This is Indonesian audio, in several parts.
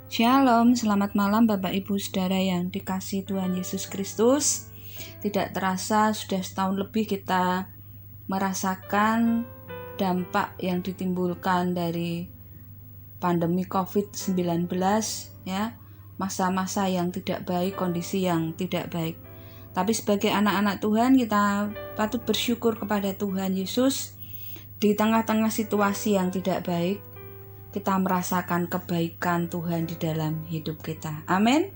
Shalom, selamat malam Bapak Ibu Saudara yang dikasihi Tuhan Yesus Kristus. Tidak terasa sudah setahun lebih kita merasakan dampak yang ditimbulkan dari pandemi COVID-19 ya. Masa-masa yang tidak baik, kondisi yang tidak baik. Tapi sebagai anak-anak Tuhan kita patut bersyukur kepada Tuhan Yesus di tengah-tengah situasi yang tidak baik. Kita merasakan kebaikan Tuhan di dalam hidup kita. Amin.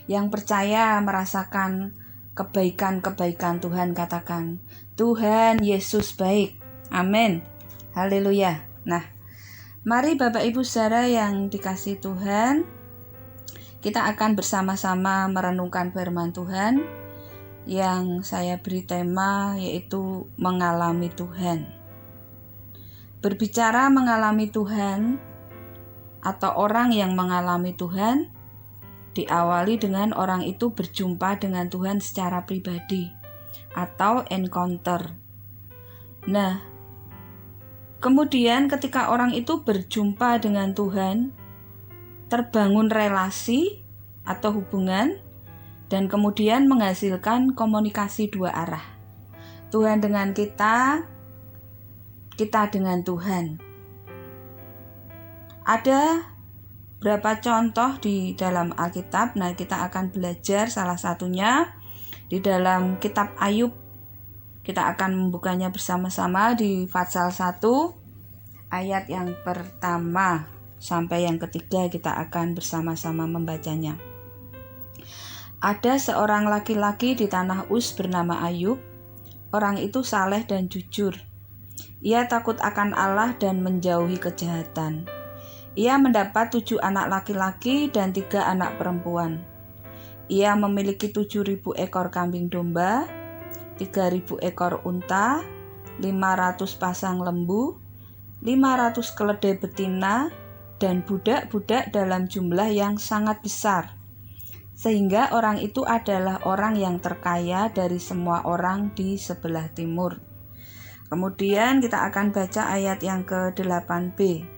Yang percaya merasakan kebaikan-kebaikan Tuhan, katakan, Tuhan Yesus baik. Amin. Haleluya. Nah, mari Bapak Ibu Saudara yang dikasihi Tuhan, kita akan bersama-sama merenungkan firman Tuhan yang saya beri tema yaitu mengalami Tuhan. Berbicara mengalami Tuhan atau orang yang mengalami Tuhan diawali dengan orang itu berjumpa dengan Tuhan secara pribadi atau encounter. Nah, kemudian ketika orang itu berjumpa dengan Tuhan, terbangun relasi atau hubungan dan kemudian menghasilkan komunikasi dua arah. Tuhan dengan kita dengan Tuhan. Ada berapa contoh di dalam Alkitab. Nah, kita akan belajar salah satunya di dalam kitab Ayub. Kita akan membukanya bersama-sama di Fatsal 1 ayat yang pertama sampai yang ketiga. Kita akan bersama-sama membacanya. Ada seorang laki-laki di tanah Uz bernama Ayub. Orang itu saleh dan jujur. Ia takut akan Allah dan menjauhi kejahatan. Ia mendapat 7 anak laki-laki dan 3 anak perempuan. Ia memiliki 7.000 ekor kambing domba, 3.000 ekor unta, 500 pasang lembu, 500 keledai betina, dan budak-budak dalam jumlah yang sangat besar. Sehingga orang itu adalah orang yang terkaya dari semua orang di sebelah timur. Kemudian kita akan baca ayat yang ke-8b.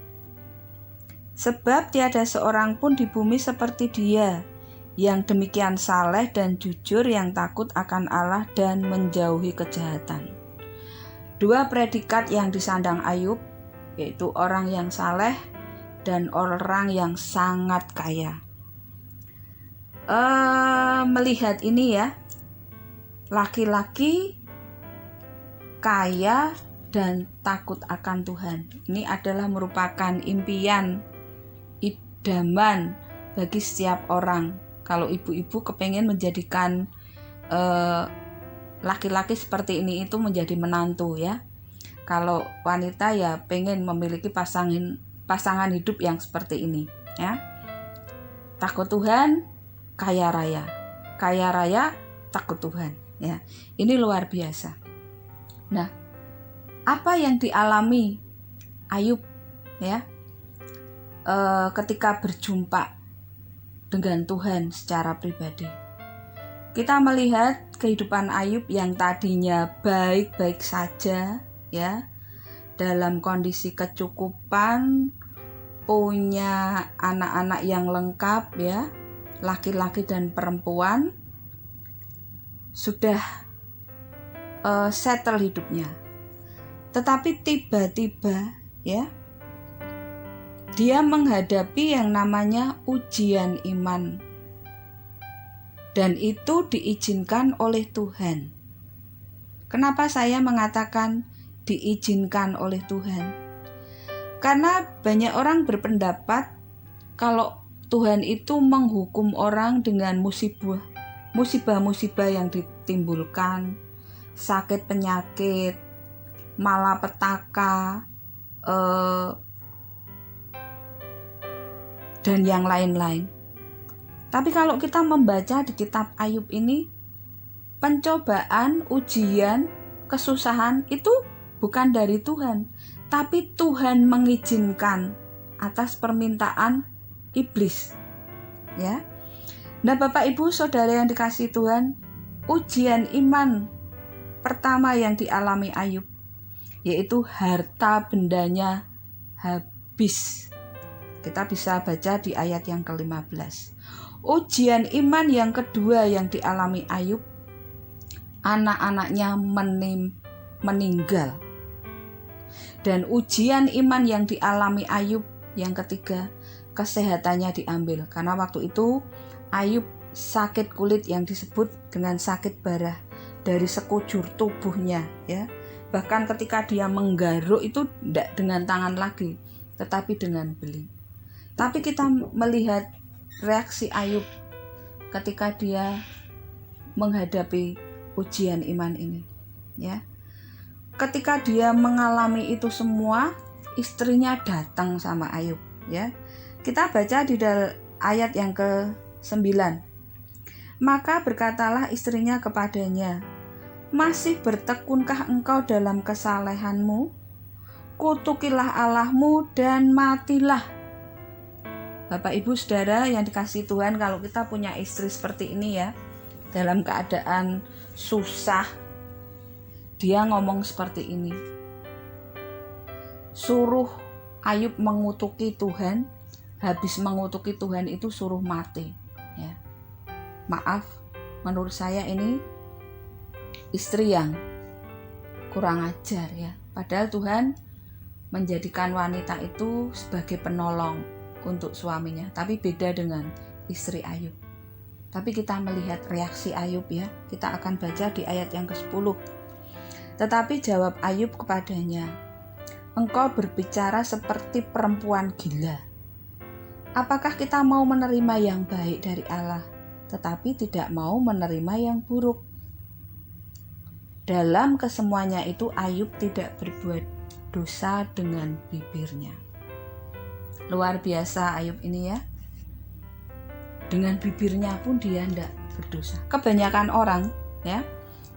Sebab tiada seorang pun di bumi seperti dia, yang demikian saleh dan jujur, yang takut akan Allah dan menjauhi kejahatan. 2 predikat yang disandang Ayub, yaitu orang yang saleh dan orang yang sangat kaya. Melihat ini ya, laki-laki kaya dan takut akan Tuhan. Ini adalah merupakan impian idaman bagi setiap orang. Kalau ibu-ibu kepengen menjadikan laki-laki seperti ini itu menjadi menantu ya. Kalau wanita ya pengen memiliki pasangan hidup yang seperti ini ya. Takut Tuhan, kaya raya. Kaya raya, takut Tuhan ya. Ini luar biasa. Nah, apa yang dialami Ayub ya? Ketika berjumpa dengan Tuhan secara pribadi. Kita melihat kehidupan Ayub yang tadinya baik-baik saja ya, dalam kondisi kecukupan, punya anak-anak yang lengkap ya, laki-laki dan perempuan, sudah settle hidupnya. Tetapi tiba-tiba ya, dia menghadapi yang namanya ujian iman. Dan itu diizinkan oleh Tuhan. Kenapa saya mengatakan diizinkan oleh Tuhan? Karena banyak orang berpendapat kalau Tuhan itu menghukum orang dengan musibah-musibah yang ditimbulkan, sakit penyakit, malapetaka, dan yang lain-lain. Tapi kalau kita membaca di kitab Ayub ini, pencobaan, ujian, kesusahan itu bukan dari Tuhan, tapi Tuhan mengizinkan atas permintaan iblis. Ya. Nah, Bapak Ibu Saudara yang dikasihi Tuhan, ujian iman pertama yang dialami Ayub yaitu harta bendanya habis. Kita bisa baca di ayat yang ke-15. Ujian iman yang kedua yang dialami Ayub, anak-anaknya meninggal. Dan ujian iman yang dialami Ayub yang ketiga, kesehatannya diambil. Karena waktu itu Ayub sakit kulit yang disebut dengan sakit barah dari sekujur tubuhnya, ya. Bahkan ketika dia menggaruk itu tidak dengan tangan lagi, tetapi dengan beling. Tapi kita melihat reaksi Ayub ketika dia menghadapi ujian iman ini, ya. Ketika dia mengalami itu semua, istrinya datang sama Ayub, ya. Kita baca di ayat yang ke-9. Maka berkatalah istrinya kepadanya, masih bertekunkah engkau dalam kesalehanmu? Kutukilah Allahmu dan matilah. Bapak Ibu Saudara yang dikasihi Tuhan, kalau kita punya istri seperti ini ya, dalam keadaan susah, dia ngomong seperti ini, suruh Ayub mengutuki Tuhan, habis mengutuki Tuhan itu suruh mati, ya. Maaf, menurut saya ini istri yang kurang ajar, ya. Padahal Tuhan menjadikan wanita itu sebagai penolong untuk suaminya, tapi beda dengan istri Ayub. Tapi kita melihat reaksi Ayub, ya. Kita akan baca di ayat yang ke-10. Tetapi jawab Ayub kepadanya, engkau berbicara seperti perempuan gila. Apakah kita mau menerima yang baik dari Allah, tetapi tidak mau menerima yang buruk? Dalam kesemuanya itu Ayub tidak berbuat dosa dengan bibirnya. Luar biasa Ayub ini, ya. Dengan bibirnya pun dia tidak berdosa. Kebanyakan orang, ya,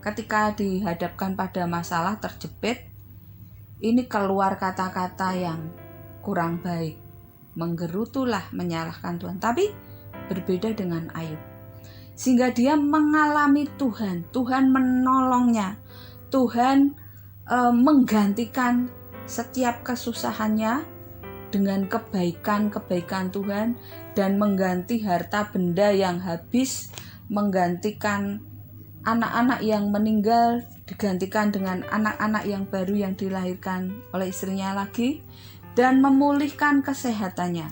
ketika dihadapkan pada masalah, terjepit, ini keluar kata-kata yang kurang baik, menggerutulah, menyalahkan Tuhan. Tapi berbeda dengan Ayub, sehingga dia mengalami Tuhan, Tuhan menolongnya, Tuhan menggantikan setiap kesusahannya dengan kebaikan-kebaikan Tuhan, dan mengganti harta benda yang habis, menggantikan anak-anak yang meninggal, digantikan dengan anak-anak yang baru yang dilahirkan oleh istrinya lagi, dan memulihkan kesehatannya.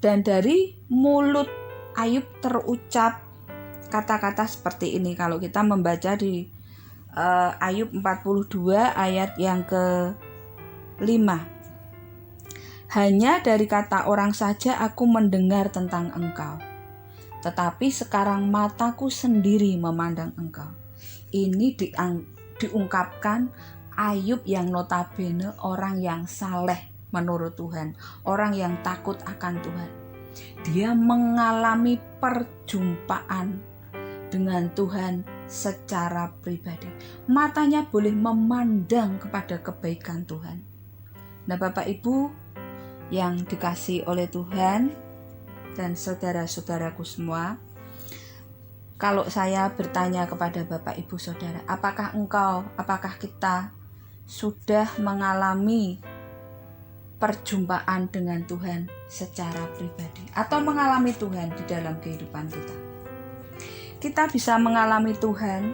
Dan dari mulut Ayub terucap kata-kata seperti ini. Kalau kita membaca di Ayub 42 ayat yang ke-5. Hanya dari kata orang saja aku mendengar tentang engkau, tetapi sekarang mataku sendiri memandang engkau. Ini diungkapkan Ayub yang notabene orang yang saleh menurut Tuhan, orang yang takut akan Tuhan. Dia mengalami perjumpaan dengan Tuhan secara pribadi. Matanya boleh memandang kepada kebaikan Tuhan. Nah, Bapak Ibu yang dikasihi oleh Tuhan dan saudara-saudaraku semua, kalau saya bertanya kepada Bapak Ibu Saudara, apakah kita sudah mengalami perjumpaan dengan Tuhan secara pribadi, atau mengalami Tuhan di dalam kehidupan kita? Kita bisa mengalami Tuhan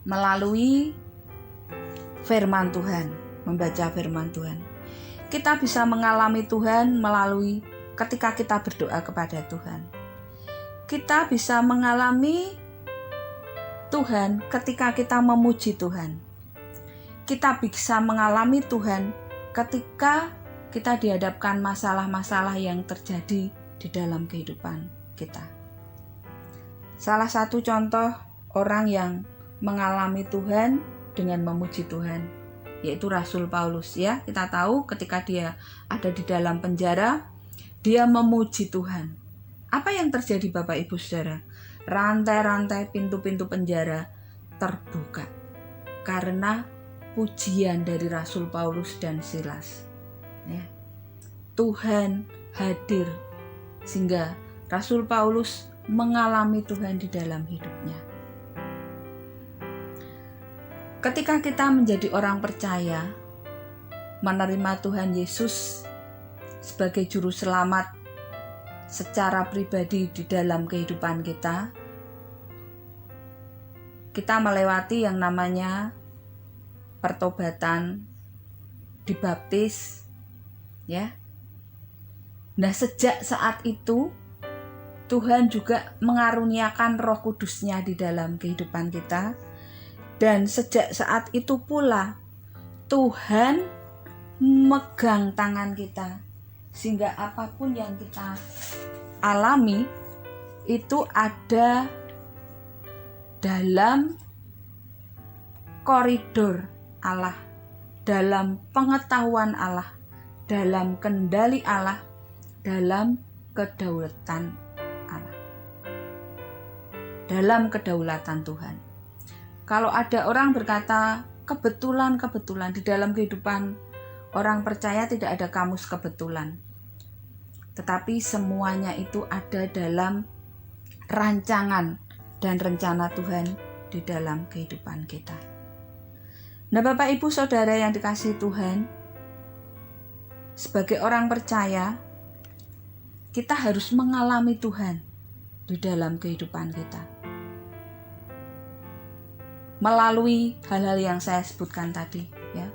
melalui firman Tuhan, membaca firman Tuhan. Kita bisa mengalami Tuhan melalui ketika kita berdoa kepada Tuhan. Kita bisa mengalami Tuhan ketika kita memuji Tuhan. Kita bisa mengalami Tuhan ketika kita dihadapkan masalah-masalah yang terjadi di dalam kehidupan kita. Salah satu contoh orang yang mengalami Tuhan dengan memuji Tuhan, yaitu Rasul Paulus, ya. Kita tahu ketika dia ada di dalam penjara, dia memuji Tuhan. Apa yang terjadi Bapak Ibu Saudara? Rantai-rantai pintu-pintu penjara terbuka karena pujian dari Rasul Paulus dan Silas, ya. Tuhan hadir sehingga Rasul Paulus mengalami Tuhan di dalam hidupnya. Ketika kita menjadi orang percaya, menerima Tuhan Yesus sebagai juru selamat secara pribadi di dalam kehidupan kita, kita melewati yang namanya pertobatan, dibaptis, ya. Nah, sejak saat itu Tuhan juga mengaruniakan Roh Kudus-Nya di dalam kehidupan kita, dan sejak saat itu pula Tuhan memegang tangan kita, sehingga apapun yang kita alami itu ada dalam koridor Allah, dalam pengetahuan Allah, dalam kendali Allah, dalam kedaulatan Allah, dalam kedaulatan Tuhan. Kalau ada orang berkata kebetulan di dalam kehidupan orang percaya tidak ada kamus kebetulan, tetapi semuanya itu ada dalam rancangan dan rencana Tuhan di dalam kehidupan kita. Nah, Bapak Ibu Saudara yang dikasihi Tuhan, sebagai orang percaya, kita harus mengalami Tuhan di dalam kehidupan kita. Melalui hal-hal yang saya sebutkan tadi, ya.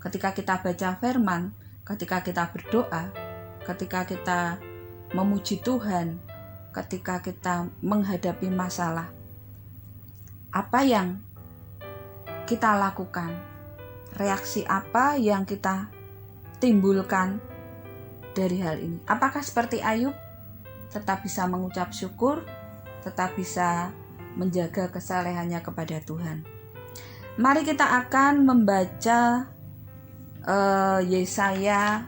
Ketika kita baca firman, ketika kita berdoa, ketika kita memuji Tuhan, ketika kita menghadapi masalah, apa yang kita lakukan? Reaksi apa yang kita timbulkan dari hal ini? Apakah seperti Ayub, tetap bisa mengucap syukur, tetap bisa menjaga kesalehannya kepada Tuhan? Mari kita akan membaca Yesaya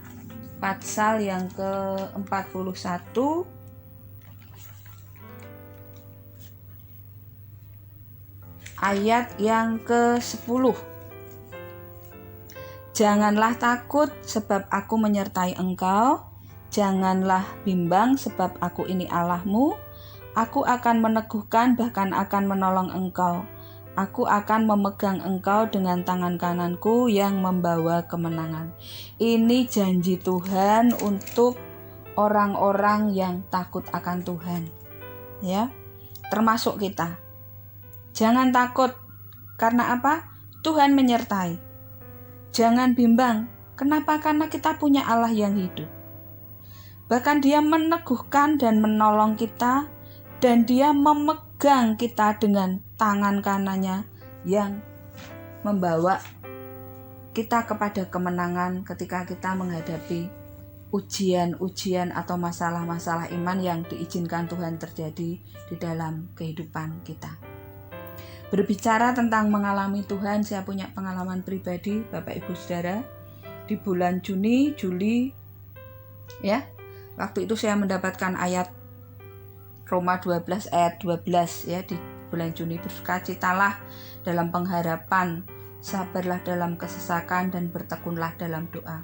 pasal yang ke-41 ayat yang ke-10. Janganlah takut sebab aku menyertai engkau, janganlah bimbang sebab aku ini Allahmu. Aku akan meneguhkan bahkan akan menolong engkau. Aku akan memegang engkau dengan tangan kananku yang membawa kemenangan. Ini janji Tuhan untuk orang-orang yang takut akan Tuhan, ya, termasuk kita. Jangan takut, karena apa? Tuhan menyertai. Jangan bimbang, kenapa? Karena kita punya Allah yang hidup. Bahkan Dia meneguhkan dan menolong kita, dan Dia memegang kita dengan tangan kanannya yang membawa kita kepada kemenangan ketika kita menghadapi ujian-ujian atau masalah-masalah iman yang diizinkan Tuhan terjadi di dalam kehidupan kita. Berbicara tentang mengalami Tuhan, saya punya pengalaman pribadi, Bapak Ibu Saudara, di bulan Juli, ya. Waktu itu saya mendapatkan ayat Roma 12 ayat 12, ya, di bulan Juni. Bersukacitalah dalam pengharapan, sabarlah dalam kesesakan, dan bertekunlah dalam doa.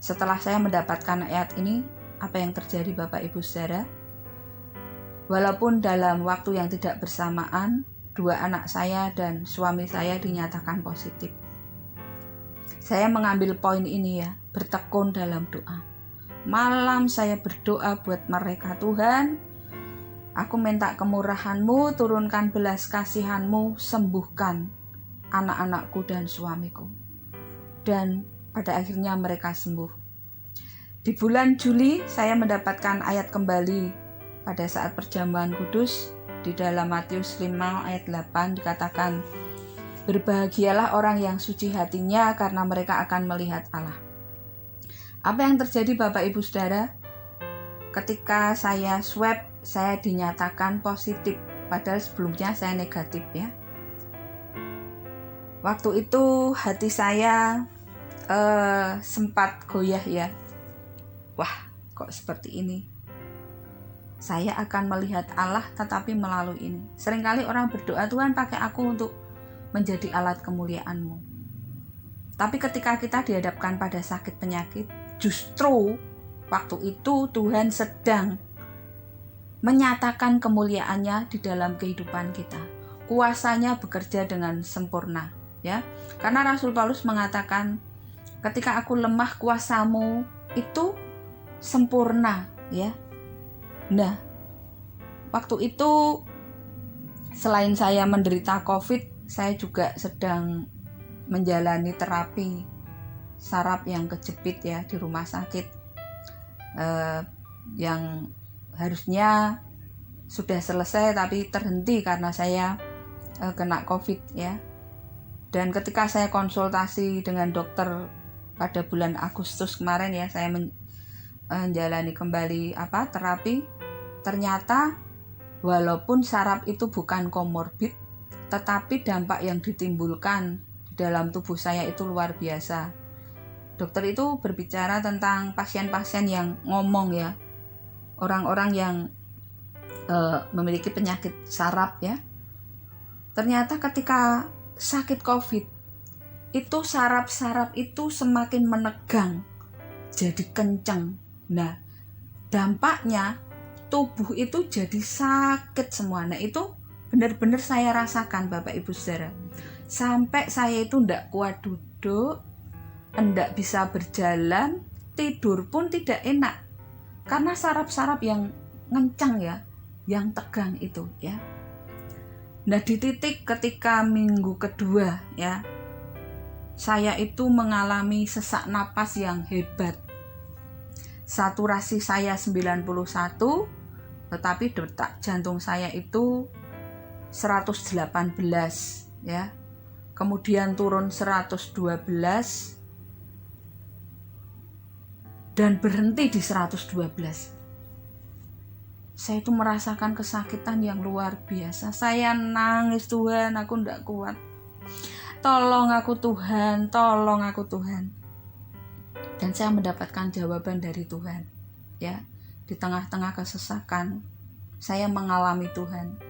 Setelah saya mendapatkan ayat ini, apa yang terjadi Bapak Ibu Saudara? Walaupun dalam waktu yang tidak bersamaan, 2 anak saya dan suami saya dinyatakan positif. Saya mengambil poin ini, ya, bertekun dalam doa. Malam saya berdoa buat mereka, Tuhan, aku minta kemurahan-Mu, turunkan belas kasihan-Mu, sembuhkan anak-anakku dan suamiku. Dan pada akhirnya mereka sembuh. Di bulan Juli saya mendapatkan ayat kembali pada saat perjamuan kudus. Di dalam Matius 5 ayat 8 dikatakan, berbahagialah orang yang suci hatinya karena mereka akan melihat Allah. Apa yang terjadi Bapak Ibu Saudara? Ketika saya swab, saya dinyatakan positif, padahal sebelumnya saya negatif, ya. Waktu itu hati saya sempat goyah, ya. Wah, kok seperti ini? Saya akan melihat Allah tetapi melalui ini. Seringkali orang berdoa, Tuhan pakai aku untuk menjadi alat kemuliaan-Mu. Tapi ketika kita dihadapkan pada sakit penyakit, justru waktu itu Tuhan sedang menyatakan kemuliaan-Nya di dalam kehidupan kita. Kuasanya bekerja dengan sempurna, ya. Karena Rasul Paulus mengatakan, ketika aku lemah, kuasa-Mu itu sempurna ya. Nah, waktu itu selain saya menderita COVID, saya juga sedang menjalani terapi saraf yang kejepit ya di rumah sakit, yang harusnya sudah selesai tapi terhenti karena saya kena COVID ya. Dan ketika saya konsultasi dengan dokter pada bulan Agustus kemarin ya, saya menjalani kembali terapi. Ternyata walaupun saraf itu bukan komorbid, tetapi dampak yang ditimbulkan di dalam tubuh saya itu luar biasa. Dokter itu berbicara tentang pasien-pasien yang ngomong ya, orang-orang yang memiliki penyakit saraf ya. Ternyata ketika sakit COVID itu saraf-saraf itu semakin menegang, jadi kencang. Nah, dampaknya tubuh itu jadi sakit semua. Nah, itu benar-benar saya rasakan Bapak Ibu Saudara. Sampai saya itu enggak kuat duduk, enggak bisa berjalan, tidur pun tidak enak. Karena saraf-saraf yang ngencang ya, yang tegang itu ya. Nah, di titik ketika minggu kedua ya, saya itu mengalami sesak napas yang hebat. Saturasi saya 91, tetapi detak jantung saya itu 118 ya. Kemudian turun 112 dan berhenti di 112. Saya itu merasakan kesakitan yang luar biasa. Saya nangis, Tuhan, aku enggak kuat. Tolong aku Tuhan, tolong aku Tuhan. Dan saya mendapatkan jawaban dari Tuhan. Ya, di tengah-tengah kesesakan, saya mengalami Tuhan.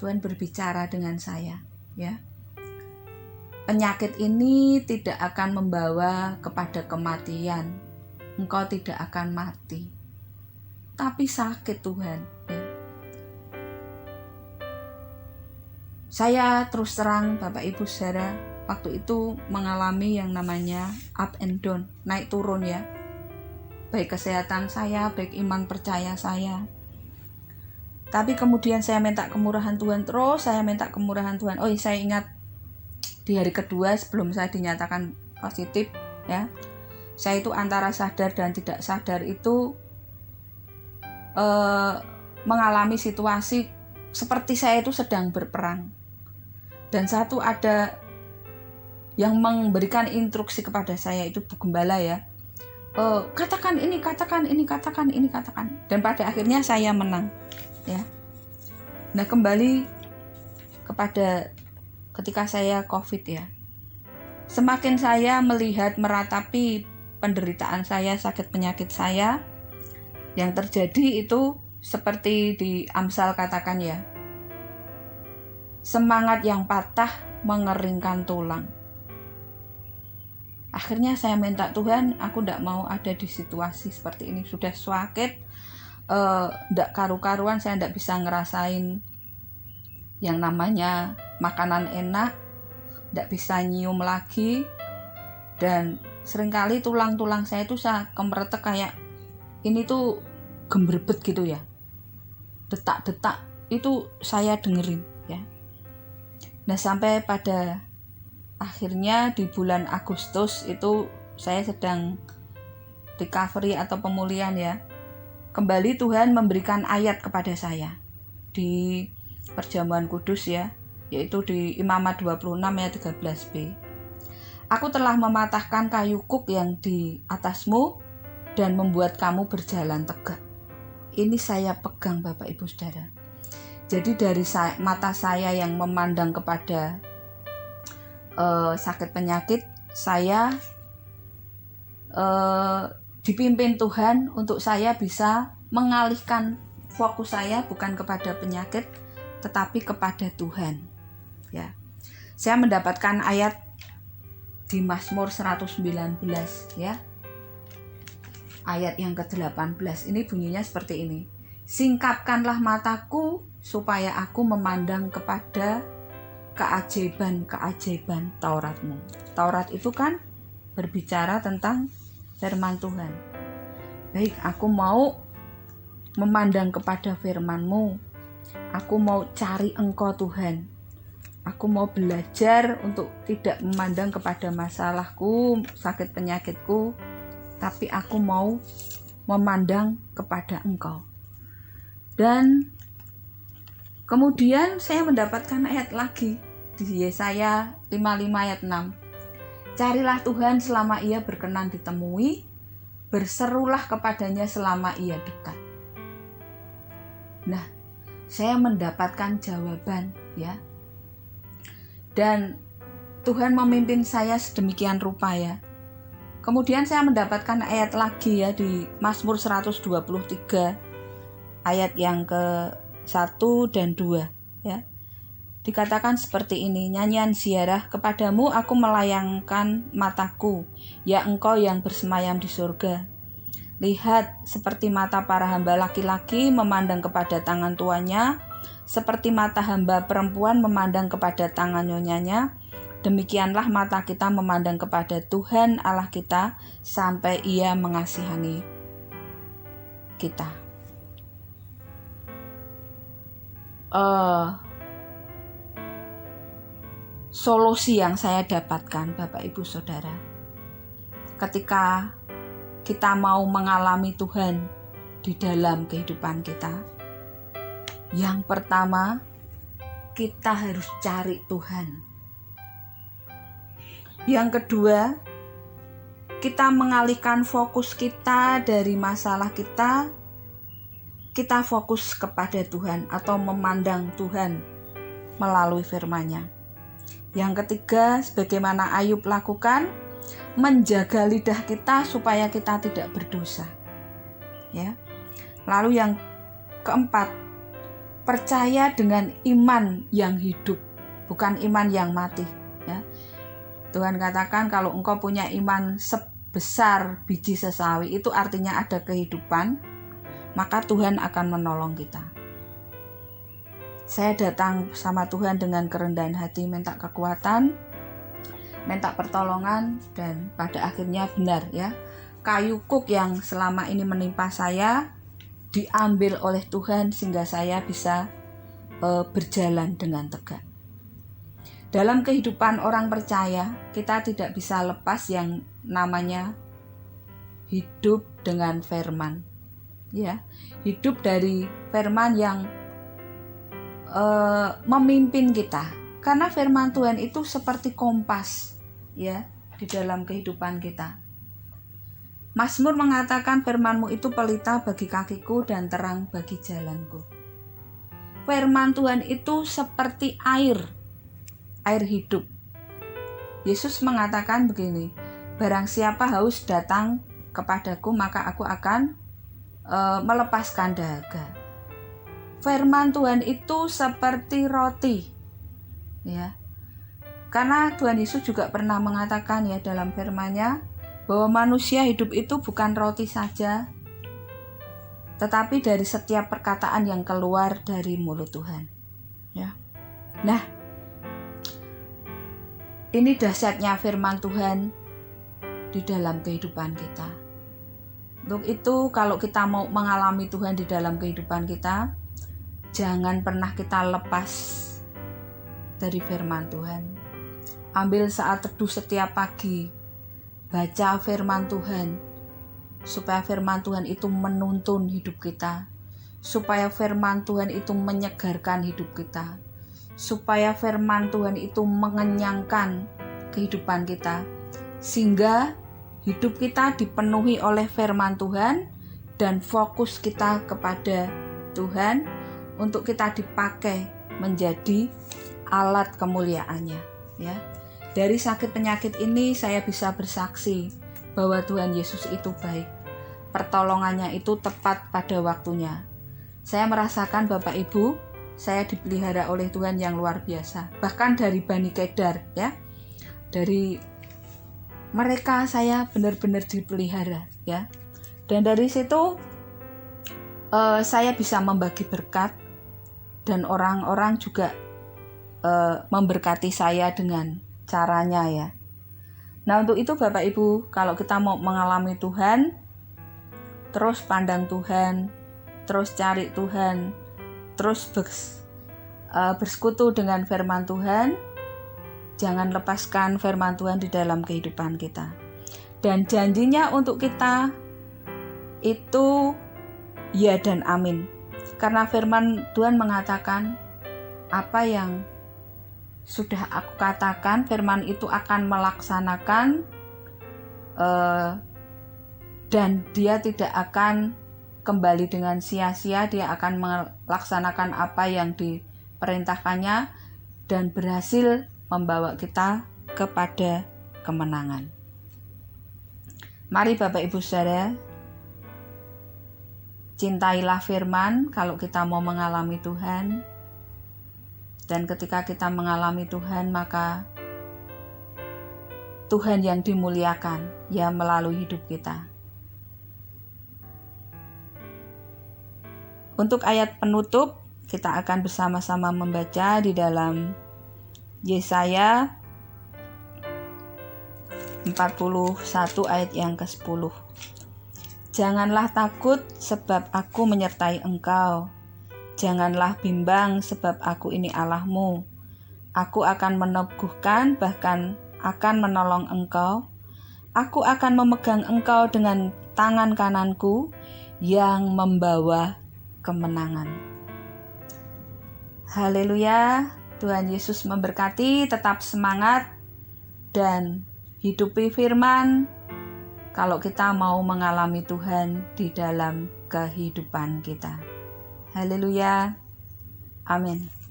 Tuhan berbicara dengan saya, ya. Penyakit ini tidak akan membawa kepada kematian. Engkau tidak akan mati. Tapi sakit Tuhan ya. Saya terus terang Bapak Ibu Saudara, waktu itu mengalami yang namanya up and down, naik turun ya. Baik kesehatan saya, baik iman percaya saya. Tapi kemudian saya minta kemurahan Tuhan terus, saya minta kemurahan Tuhan. Oh, saya ingat di hari kedua sebelum saya dinyatakan positif ya. Saya itu antara sadar dan tidak sadar itu mengalami situasi seperti saya itu sedang berperang. Dan satu ada yang memberikan instruksi kepada saya, itu Bu Gembala ya. Katakan ini, katakan ini, katakan ini, katakan. Dan pada akhirnya saya menang ya. Nah, kembali kepada ketika saya COVID ya. Semakin saya melihat meratapi penderitaan saya, sakit penyakit saya, yang terjadi itu seperti di Amsal katakan ya, semangat yang patah mengeringkan tulang. Akhirnya saya minta Tuhan, aku tidak mau ada di situasi seperti ini. Sudah sakit, tidak karu-karuan, saya tidak bisa ngerasain yang namanya makanan enak, tidak bisa nyium lagi, dan seringkali tulang-tulang saya itu saya kemeretek kayak ini tuh gemberbet gitu ya, detak-detak itu saya dengerin ya. Nah, sampai pada akhirnya di bulan Agustus itu saya sedang recovery atau pemulihan ya. Kembali Tuhan memberikan ayat kepada saya di Perjamuan Kudus ya, yaitu di Imamat 26 ayat 13b. Aku telah mematahkan kayu kuk yang di atasmu dan membuat kamu berjalan tegak. Ini saya pegang Bapak Ibu Saudara. Jadi dari mata saya yang memandang kepada sakit penyakit, saya dipimpin Tuhan untuk saya bisa mengalihkan fokus saya bukan kepada penyakit tetapi kepada Tuhan ya. Saya mendapatkan ayat di Mazmur 119 ya. Ayat yang ke-18 ini bunyinya seperti ini. Singkapkanlah mataku supaya aku memandang kepada keajaiban-keajaiban Tauratmu. Taurat itu kan berbicara tentang firman Tuhan. Baik, aku mau memandang kepada firman-Mu. Aku mau cari Engkau Tuhan. Aku mau belajar untuk tidak memandang kepada masalahku, sakit penyakitku, tapi aku mau memandang kepada Engkau. Dan kemudian saya mendapatkan ayat lagi di Yesaya 55 ayat 6. Carilah Tuhan selama Ia berkenan ditemui, berserulah kepadanya selama Ia dekat. Nah, saya mendapatkan jawaban ya. Dan Tuhan memimpin saya sedemikian rupa ya. Kemudian saya mendapatkan ayat lagi ya di Mazmur 123 ayat yang ke-1 dan 2 ya. Dikatakan seperti ini, nyanyian ziarah kepadamu aku melayangkan mataku, ya Engkau yang bersemayam di surga. Lihat, seperti mata para hamba laki-laki memandang kepada tangan tuannya, seperti mata hamba perempuan memandang kepada tangan nyonyanya, demikianlah mata kita memandang kepada Tuhan Allah kita sampai Ia mengasihani kita. Solusi yang saya dapatkan Bapak Ibu Saudara, ketika kita mau mengalami Tuhan di dalam kehidupan kita, yang pertama kita harus cari Tuhan. Yang kedua, kita mengalihkan fokus kita dari masalah kita fokus kepada Tuhan atau memandang Tuhan melalui firman-Nya. Yang ketiga, sebagaimana Ayub lakukan, menjaga lidah kita supaya kita tidak berdosa. Ya. Lalu yang keempat, percaya dengan iman yang hidup, bukan iman yang mati. Ya. Tuhan katakan kalau engkau punya iman sebesar biji sesawi, itu artinya ada kehidupan, maka Tuhan akan menolong kita. Saya datang sama Tuhan dengan kerendahan hati, minta kekuatan, minta pertolongan, dan pada akhirnya benar ya. Kayu kuk yang selama ini menimpa saya diambil oleh Tuhan sehingga saya bisa berjalan dengan tegak. Dalam kehidupan orang percaya, kita tidak bisa lepas yang namanya hidup dengan firman. Ya, hidup dari firman yang memimpin kita, karena firman Tuhan itu seperti kompas ya di dalam kehidupan kita. Mazmur mengatakan firman-Mu itu pelita bagi kakiku dan terang bagi jalanku. Firman Tuhan itu seperti air hidup. Yesus mengatakan begini, barang siapa haus datang kepadaku maka aku akan melepaskan dahaga. Firman Tuhan itu seperti roti, ya. Karena Tuhan Yesus juga pernah mengatakan ya dalam firman-Nya bahwa manusia hidup itu bukan roti saja, tetapi dari setiap perkataan yang keluar dari mulut Tuhan. Ya. Nah, ini dahsyatnya firman Tuhan di dalam kehidupan kita. Untuk itu, kalau kita mau mengalami Tuhan di dalam kehidupan kita, jangan pernah kita lepas dari firman Tuhan. Ambil saat teduh setiap pagi, baca firman Tuhan, supaya firman Tuhan itu menuntun hidup kita, supaya firman Tuhan itu menyegarkan hidup kita, supaya firman Tuhan itu mengenyangkan kehidupan kita, sehingga hidup kita dipenuhi oleh firman Tuhan dan fokus kita kepada Tuhan untuk kita dipakai menjadi alat kemuliaan-Nya ya. Dari sakit penyakit ini saya bisa bersaksi bahwa Tuhan Yesus itu baik. Pertolongannya itu tepat pada waktunya. Saya merasakan Bapak Ibu, saya dipelihara oleh Tuhan yang luar biasa. Bahkan dari Bani Kedar ya. Dari mereka saya benar-benar dipelihara ya. Dan dari situ saya bisa membagi berkat dan orang-orang juga memberkati saya dengan caranya ya. Nah untuk itu Bapak Ibu, kalau kita mau mengalami Tuhan, terus pandang Tuhan, terus cari Tuhan, terus bersekutu dengan firman Tuhan. Jangan lepaskan firman Tuhan di dalam kehidupan kita. Dan janjinya untuk kita itu ya dan amin. Karena firman Tuhan mengatakan, apa yang sudah aku katakan, firman itu akan melaksanakan, dan dia tidak akan kembali dengan sia-sia. Dia akan melaksanakan apa yang diperintahkannya dan berhasil membawa kita kepada kemenangan. Mari Bapak Ibu Saudara, cintailah firman kalau kita mau mengalami Tuhan. Dan ketika kita mengalami Tuhan, maka Tuhan yang dimuliakan ya melalui hidup kita. Untuk ayat penutup, kita akan bersama-sama membaca di dalam Yesaya 41 ayat yang ke-10. Janganlah takut sebab aku menyertai engkau. Janganlah bimbang sebab aku ini Allahmu. Aku akan meneguhkan, bahkan akan menolong engkau. Aku akan memegang engkau dengan tangan kananku yang membawa kemenangan. Haleluya. Tuhan Yesus memberkati, tetap semangat dan hidupi firman kalau kita mau mengalami Tuhan di dalam kehidupan kita. Haleluya. Amin.